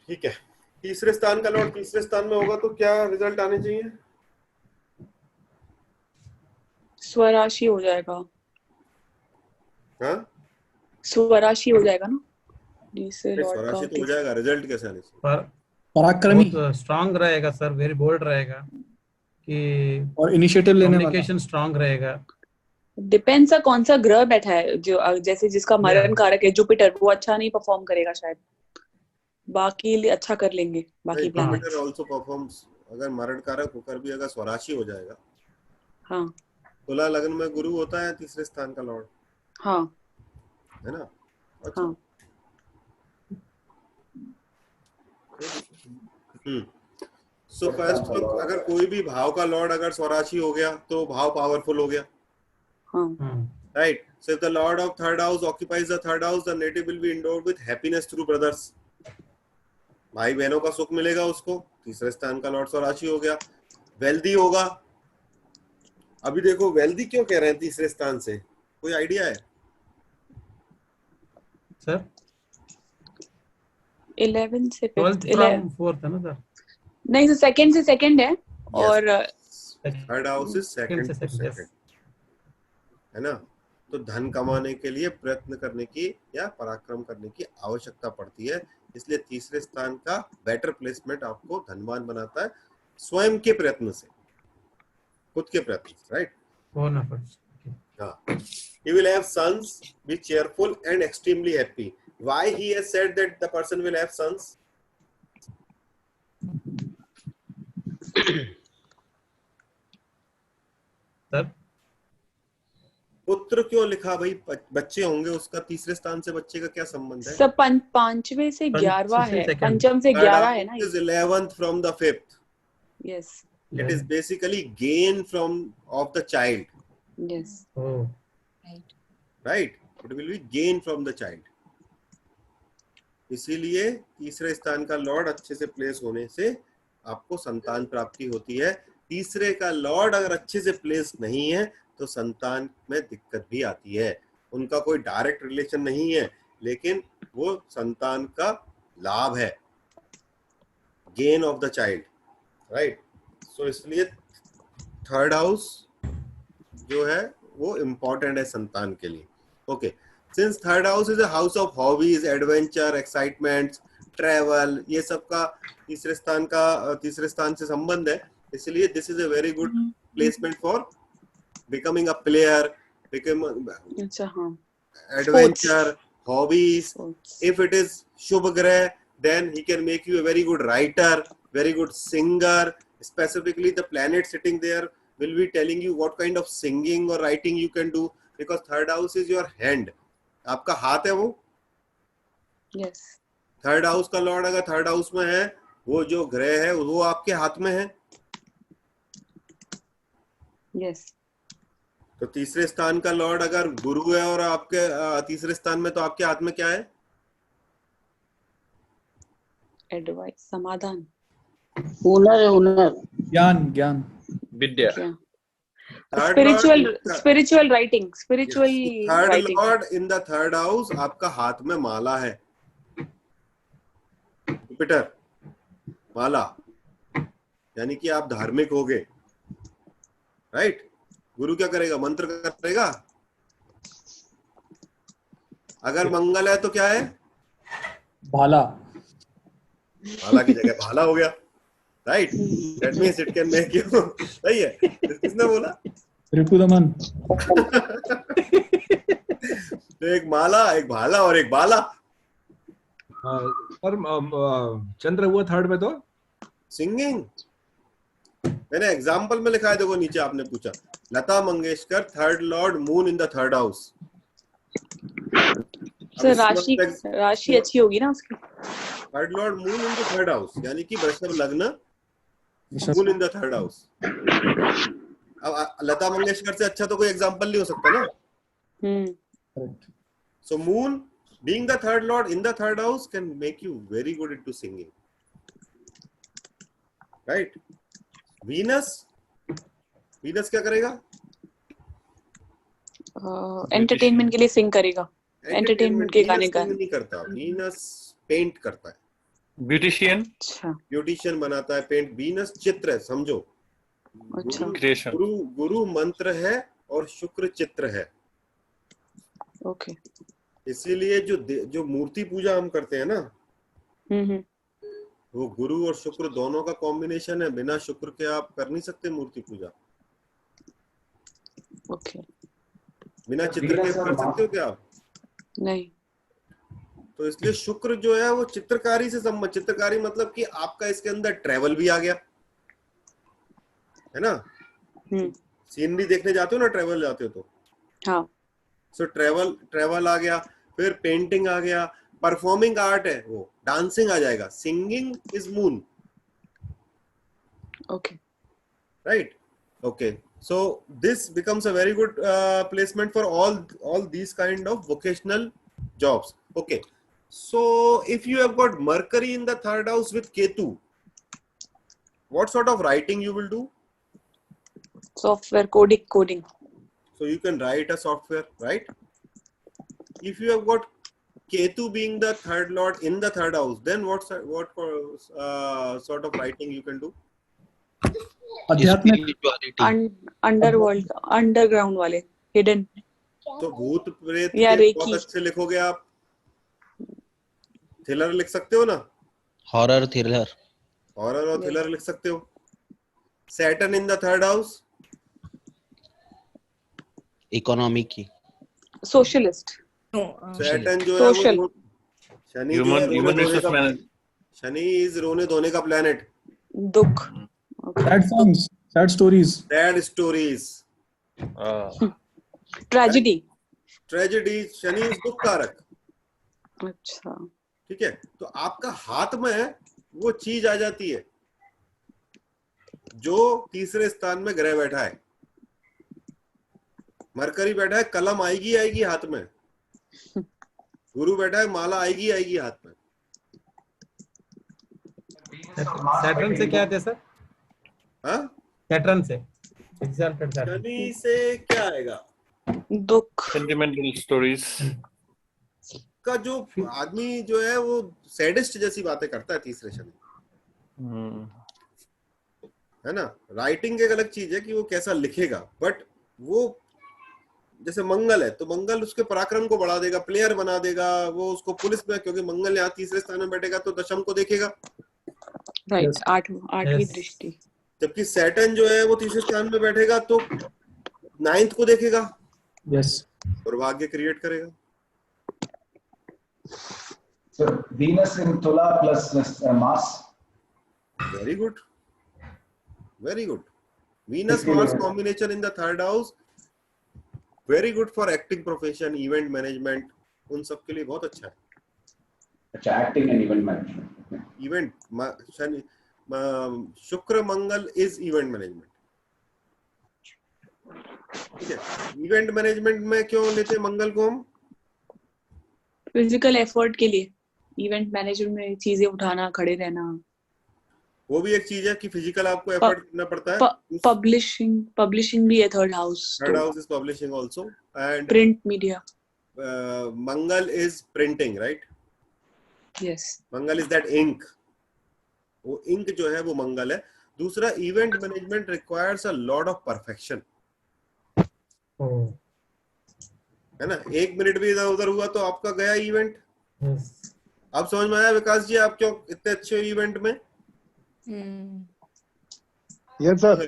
ठीक है, तीसरे स्थान का लॉर्ड तीसरे स्थान में होगा तो क्या रिजल्ट आने चाहिए? स्वराशि हो जाएगा। हाँ, स्वराशि हो जाएगा ना तीसरे लॉर्ड स्वराशि का। तो हो जाएगा, रिजल्ट कैसे आने चाहिए? पर पराक्रमी बहुत स्ट्रांग रहेगा सर, वेरी बोल्ड रहेगा कि और इनिशिएटिव लेने वाला। कम्युनिकेशन स्ट्रांग रहेगा। डिपेंड्स है कौन सा ग्रह बैठा है, जो जैसे जिसका मरण Yeah. कारक है जुपिटर, वो अच्छा नहीं परफॉर्म करेगा शायद, बाकी अच्छा कर लेंगे बाकी प्लैनेट्स। जुपिटर आल्सो परफॉर्म्स, अगर मरण कारक होकर भी अगर स्वराशि हो जाएगा। हाँ तुला लग्न में गुरु होता है तीसरे स्थान का लॉर्ड, हाँ है ना? अच्छा। हाँ। सो फर्स्ट लुक, अगर कोई भी भाव का लॉर्ड अगर स्वराशि हो गया तो भाव पावरफुल हो गया, हाँ right? So if the Lord of third house occupies the third house, the native will be endowed with happiness through brothers. भाई बहनों का सुख मिलेगा उसको, तीसरे स्थान का लॉर्ड स्वराशि हो गया। वेल्दी होगा। अभी देखो वेल्दी क्यों कह रहे हैं तीसरे स्थान से, कोई आइडिया है? सर 11 से 12th 5th from 4th है ना सर? नहीं, तो सेकंड से सेकंड है। और third house is second to second, है ना? तो धन कमाने के लिए प्रयत्न करने की या पराक्रम करने की आवश्यकता पड़ती है, इसलिए तीसरे स्थान का बेटर प्लेसमेंट आपको धनवान बनाता है स्वयं के प्रयत्न से, खुद के प्रयत्न से, राइट? Own efforts. हाँ. He will have sons, be cheerful and extremely happy. Why he has said that the person will have sons? Sir पुत्र क्यों लिखा भाई? बच्चे होंगे, उसका तीसरे स्थान से बच्चे का क्या संबंध है? सब पांचवे से 11वां है, second. पंचम से 11 है ना। Is 11th from the 5th. Yes It is basically gain from of the child, yes Oh. right? It will be gain from the child. इसीलिए तीसरे स्थान का लॉर्ड अच्छे से प्लेस होने से आपको संतान प्राप्ति होती है। तीसरे का लॉर्ड अगर अच्छे से प्लेस नहीं है तो संतान में दिक्कत भी आती है। उनका कोई डायरेक्ट रिलेशन नहीं है, लेकिन वो संतान का लाभ है, gain of the child, right? So इसलिए थर्ड हाउस जो है वो इम्पोर्टेंट है संतान के लिए। Okay, since third house is a house of hobbies, adventure, excitements, travel, ये सब का तीसरे स्थान से संबंध है, इसलिए this is a very good placement for becoming a player, अच्छा हाँ adventure, hobbies. If it is शुभ ग्रह, then he can make you a very good writer, very good singer. Specifically, the planet sitting there will be telling you what kind of singing or writing you can do, because third house is your hand. आपका हाथ है वो। Yes third house का Lord अगर third house में है, वो जो ग्रह है वो आपके हाथ में है। यस तो तीसरे स्थान का लॉर्ड अगर गुरु है और आपके तीसरे स्थान में, तो आपके हाथ में क्या है? एडवाइस, समाधान, हुनर है, हुनर, ज्ञान ज्ञान विद्या। Spiritual writing, spiritual third writing. Lord in the third house, आपका हाथ में माला है, जुपिटर माला, यानी कि आप धार्मिक होगे, राइट? गुरु क्या करेगा? मंत्र करेगा। अगर मंगल है तो क्या है? भाला। भाला की जगह भाला हो गया, right? That means it can make you, सही है? किसने बोला? रिपुदमन। तो एक माला, एक भाला और एक बाला। और चंद्र हुआ थर्ड में तो सिंगिंग, मैंने एग्जाम्पल में लिखा है, देखो नीचे आपने पूछा, Lata Mangeshkar third lord moon in the third house. Sir राशि अच्छी होगी ना उसकी। Third lord moon in the third house, यानी कि वृषभ लग्न, moon in the third house. अब लता मंगेशकर से अच्छा तो कोई एग्जाम्पल नहीं हो सकता ना। सो moon being the third lord in the third house can make you very good into singing, right? Venus क्या करेगा? एंटरटेनमेंट के लिए सिंग करेगा, एंटरटेनमेंट के गाने नहीं करता। वीनस पेंट करता है, ब्यूटिशियन, अच्छा ब्यूटिशियन बनाता है पेंट। वीनस चित्र है, समझो। अच्छा क्रिएशन, गुरु मंत्र है और शुक्र चित्र है। ओके। इसीलिए जो मूर्ति पूजा हम करते हैं ना, हम्म। वो गुरु और शुक्र दोनों का कॉम्बिनेशन है। बिना शुक्र के आप कर नहीं सकते मूर्ति पूजा। ओके। बिना चित्र के कर सकते हो क्या आप? नहीं। तो इसलिए शुक्र जो है वो चित्रकारी से संबंध, चित्रकारी मतलब कि आपका इसके अंदर ट्रेवल भी आ गया है ना। सीनरी देखने जाते हो ना, ट्रेवल जाते हो तो, हाँ। सो ट्रेवल आ गया, फिर पेंटिंग आ गया, परफॉर्मिंग आर्ट है वो, डांसिंग आ जाएगा, singing is moon, okay. right? Okay, so this becomes a very good placement for all these kind of vocational jobs. Okay, so if you have got Mercury in the third house with Ketu, what sort of writing you will do? Software coding. So you can write a software, right? If you have got Ketu being the third lord in the third house, then what sort of writing you can do? आध्यात्मिक, underworld, underground वाले, hidden. तो भूत प्रेत या के recce. बहुत अच्छे लिखोगे आप। थ्रिलर लिख सकते हो ना, हॉरर थ्रिलर, हॉरर और थ्रिलर लिख सकते हो। Saturn in the third house, economy की, सोशलिस्ट। सैटर्न जो है Social. वो शनि जो है human resource manager, Shani is रोने धोने का प्लेनेट। दुख। Sad songs, sad stories, sad stories, tragedy. Tragedy, Shani is दुख कारक। अच्छा। ठीक है, तो आपका हाथ में वो चीज आ जाती है जो तीसरे स्थान में ग्रह बैठा है। मरकरी बैठा है, कलम आएगी हाथ में। गुरु बैठा है, माला आएगी हाथ में। सैटर्न से क्या आते हैं सर? हाँ, सैटर्न से एग्जाल्टेड सैटर्न। शनि से क्या आएगा? दुख। सेंटिमेंटल स्टोरीज का जो आदमी जो है वो सैडिस्ट जैसी बातें करता है तीसरे शनि, है ना। राइटिंग एक अलग चीज है कि वो कैसा लिखेगा, बट वो जैसे मंगल है तो मंगल उसके पराक्रम को बढ़ा देगा, प्लेयर बना देगा वो उसको पुलिस में, क्योंकि मंगल यहाँ तीसरे स्थान में बैठेगा तो दशम को देखेगा। राइट, आठवीं दृष्टि। जबकि सैटर्न जो है वो तीसरे स्थान में बैठेगा तो नाइन्थ को देखेगा, यस, और भाग्य क्रिएट करेगा। So Venus in Tula plus Mars. Very good, very good. Venus Mars combination in the third house, very good for acting profession, event management, उन सब के लिए बहुत अच्छा है। अच्छा, acting and event management. Event Shani, शुक्र मंगल इज इवेंट मैनेजमेंट। ठीक है, इवेंट मैनेजमेंट में क्यों लेते हैं मंगल को हम? फिजिकल एफर्ट के लिए। इवेंट मैनेजमेंट में चीजें उठाना, खड़े रहना, वो भी एक चीज है कि फिजिकल आपको एफर्ट करना पड़ता है। पब्लिशिंग भी है third house. Third house is publishing also, and print media. Mangal is printing, right? Yes. Mangal is that ink, वो इंक जो है वो मंगल है। दूसरा, event management requires a lot of perfection, है ना। 1 मिनट भी इधर उधर हुआ तो आपका गया इवेंट। अब समझ में आया विकास जी आप क्यों इतने अच्छे इवेंट में? Yes sir.